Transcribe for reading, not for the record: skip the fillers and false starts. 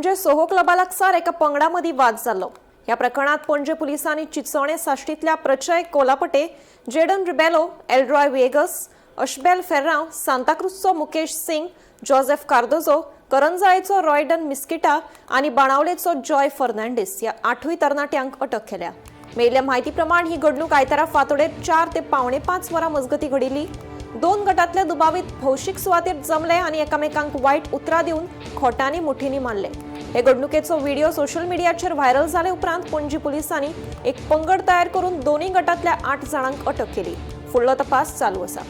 पणजे सोहो क्लबा लागसार एका पंगडामदी वाद जाल्लो। ह्या प्रकरणात पणजे पुलिसांनी चिंचोणे साश्टीतल्या प्रचय कोलापटे, जेडन रिबेलो, एल्ड्रॉय वेगस, अशबेल फेर्रांव, सांताक्रूजचो मुकेश सिंग, जोसेफ कार्दोजो, करंजाळेचो रॉयडन मिस्किटा आणि बाणावलेचो जॉय फर्नांडीस ह्या 8 तरणाट्यांक अटक केल्या। मेळिल्ल्या म्हायती प्रमाण ही घडणूक आयतारा फांतोडेर 4 ते पावणे 5 वरां मजगती घडिल्ली। 2 गटांतले दुबावीत भौशीक सुवातेर जमले आणि एकामेकांक वायट उतरां दिवन खोटांनी मुठींनी मारले। हे घडणुकेचो व्हिडिओ सोशल मीडियाचेर व्हायरल जाले उपरांत पणजी पुलिसांनी एक पंगड तयार करून दोन्ही गटांतल्या 8 जाणांक अटक केली। फुडलो तपास चालू आसा।